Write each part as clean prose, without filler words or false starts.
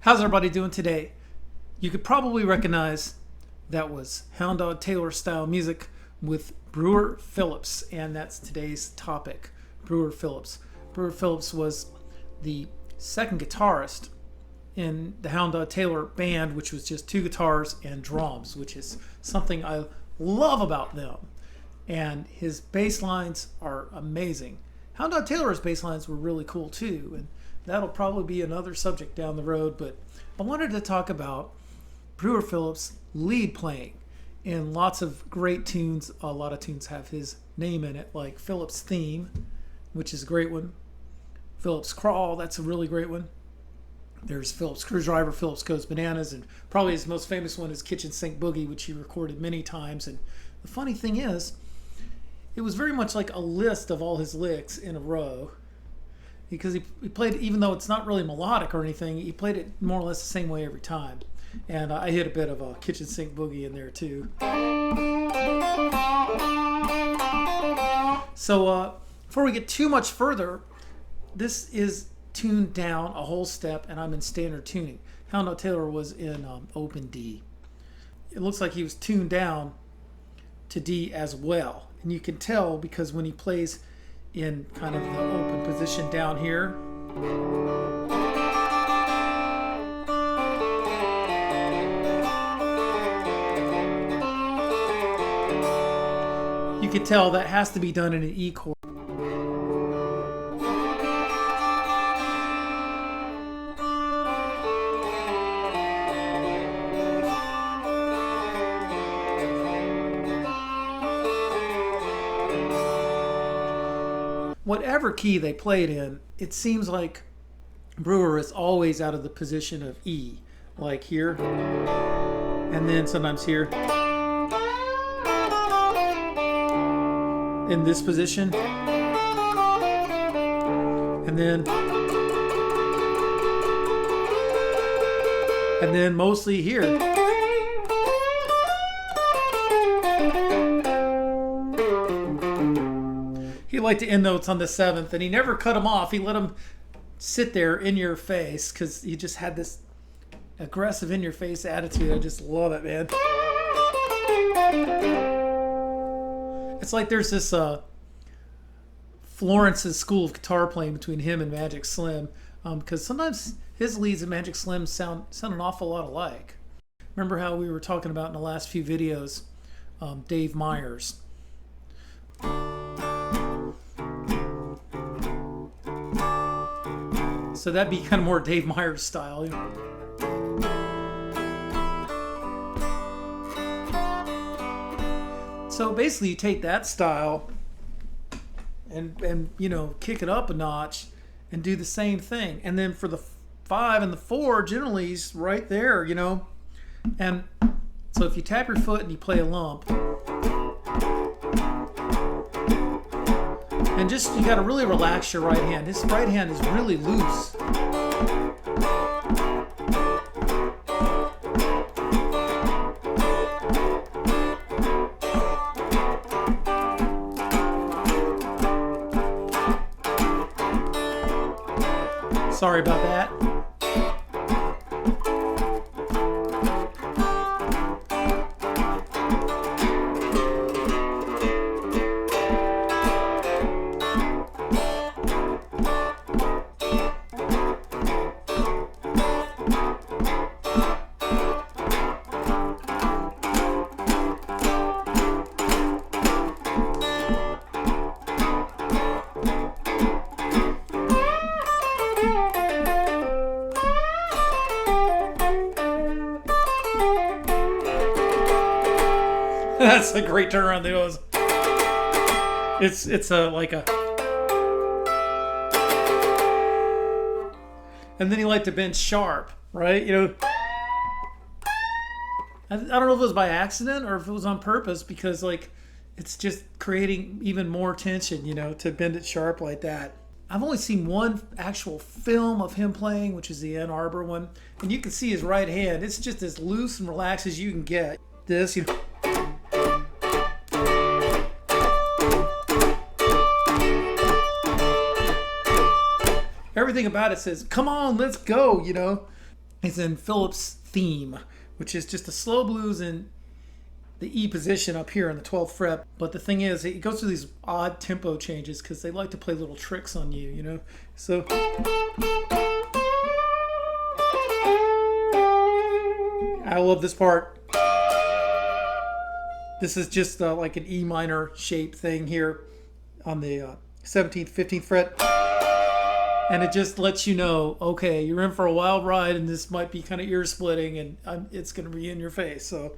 How's everybody doing today? You could probably recognize that was Hound Dog Taylor style music with Brewer Phillips, and that's today's topic, Brewer Phillips. Brewer Phillips was the second guitarist in the Hound Dog Taylor band, which was just two guitars and drums, which is something I love about them. And his bass lines are amazing. Hound Dog Taylor's bass lines were really cool too, and that'll probably be another subject down the road, but I wanted to talk about Brewer Phillips' lead playing in lots of great tunes. A lot of tunes have his name in it, like Phillips' Theme, which is a great one. Phillips' Crawl, that's a really great one. There's Phillips' Screwdriver, Phillips Goes Bananas, and probably his most famous one is Kitchen Sink Boogie, which he recorded many times. And the funny thing is, it was very much like a list of all his licks in a row, because he played, even though it's not really melodic or anything, he played it more or less the same way every time. And I hit a bit of a Kitchen Sink Boogie in there too. So before we get too much further, this is tuned down a whole step, and I'm in standard tuning. Hound Dog Taylor was in open D. It looks like he was tuned down to D as well. And you can tell because when he plays in kind of the open position down here, you can tell that has to be done in an E chord. Whatever key they played in, it seems like Brewer is always out of the position of E, like here, and then sometimes here, in this position, and then mostly here. He liked to end notes on the seventh, and he never cut them off. He let them sit there in your face because he just had this aggressive in your face attitude. I just love it, man. It's like there's this Florence's school of guitar playing between him and Magic Slim, because sometimes his leads and Magic Slim sound an awful lot alike. Remember how we were talking about in the last few videos, Dave Meyers. So that'd be kind of more Dave Meyers style, you know. So basically you take that style and you know, kick it up a notch and do the same thing. And then for the 5 and the 4, generally he's right there, you know. And so if you tap your foot and you play a lump, and just, you got to really relax your right hand. His right hand is really loose. Sorry about that. That's a great turnaround. It was. It's a like a. And then he liked to bend sharp, right? You know. I don't know if it was by accident or if it was on purpose, because like it's just creating even more tension, you know, to bend it sharp like that. I've only seen one actual film of him playing, which is the Ann Arbor one. And you can see his right hand. It's just as loose and relaxed as you can get. This, you know. Everything about it says, come on, let's go, you know. It's in Phillips' theme, which is just a slow blues in the E position up here on the 12th fret. But the thing is, it goes through these odd tempo changes because they like to play little tricks on you, you know. So I love this part. This is just like an E minor shape thing here on the 17th, 15th fret. And it just lets you know, okay, you're in for a wild ride and this might be kind of ear splitting and it's going to be in your face. So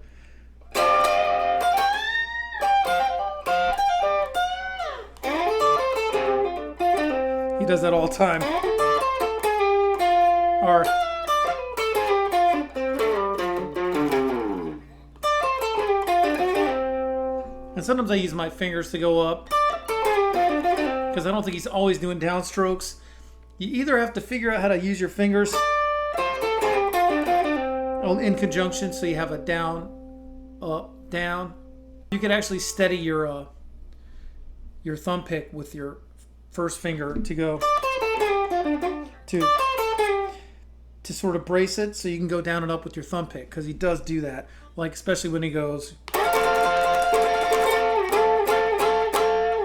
he does that all the time. Or and sometimes I use my fingers to go up because I don't think he's always doing downstrokes. You either have to figure out how to use your fingers in conjunction, so you have a down, up, down. You could actually steady your thumb pick with your first finger to go to sort of brace it, so you can go down and up with your thumb pick, because he does do that. Like especially when he goes,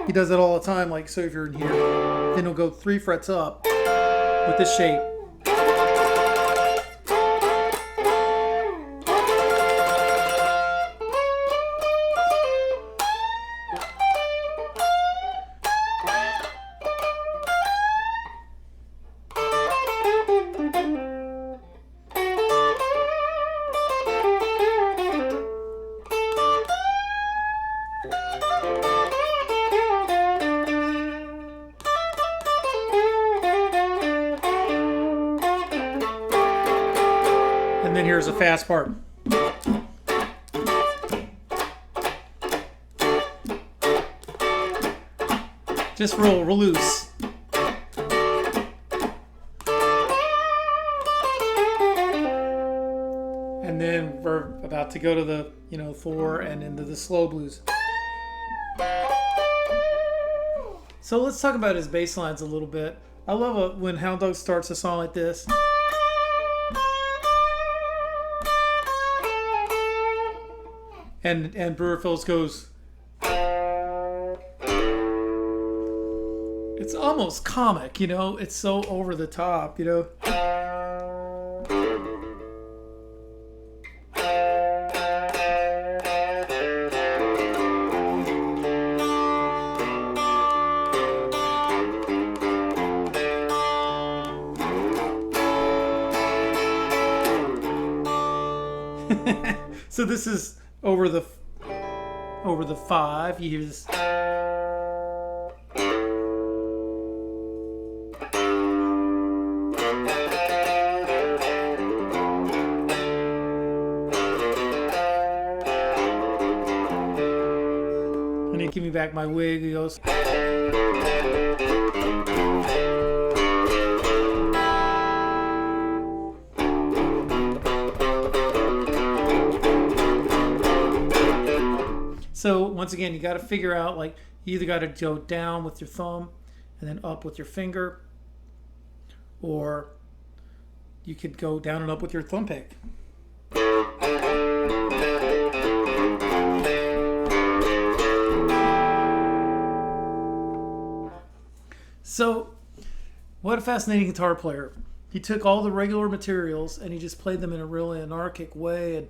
he does it all the time. Like so, if you're in here, then he'll go 3 frets up with this shape. And then here's a fast part. Just real loose. And then we're about to go to the, 4 and into the slow blues. So let's talk about his bass lines a little bit. I love it when Hound Dog starts a song like this. And Brewer Phillips goes, it's almost comic, it's so over the top, So this is over the 5. You hear this. And he give me back my wig. He goes. So once again, you got to figure out, like, you either got to go down with your thumb and then up with your finger, or you could go down and up with your thumb pick. So what a fascinating guitar player. He took all the regular materials and he just played them in a really anarchic way, and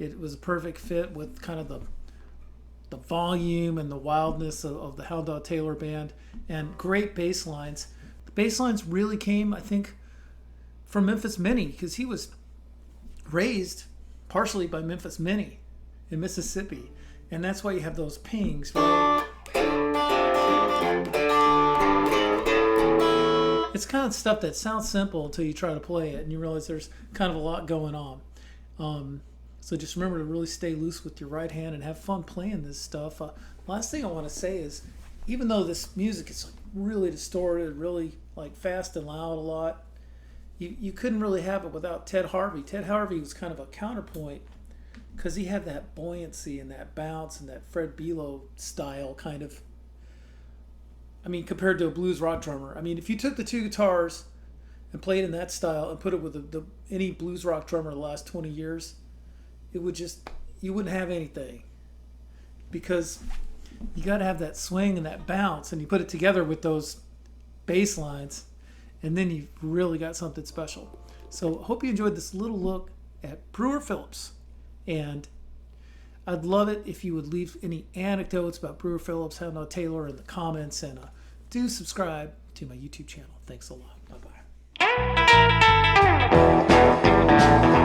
it was a perfect fit with kind of the volume and the wildness of the Hound Dog Taylor band, and great bass lines. The bass lines really came, I think, from Memphis Minnie, because he was raised partially by Memphis Minnie in Mississippi, and that's why you have those pings. Right? It's kind of stuff that sounds simple until you try to play it and you realize there's kind of a lot going on. So just remember to really stay loose with your right hand and have fun playing this stuff. Last thing I want to say is, even though this music is really distorted, really like fast and loud a lot. You couldn't really have it without Ted Harvey. Ted Harvey was kind of a counterpoint because he had that buoyancy and that bounce and that Fred Below style kind of. I mean, compared to a blues rock drummer. I mean, if you took the two guitars and played in that style and put it with any blues rock drummer the last 20 years, it would just, you wouldn't have anything. Because you got to have that swing and that bounce, and you put it together with those bass lines, and then you've really got something special. So I hope you enjoyed this little look at Brewer Phillips. And I'd love it if you would leave any anecdotes about Brewer Phillips, Hound Dog Taylor in the comments, and do subscribe to my YouTube channel. Thanks a lot. Bye-bye.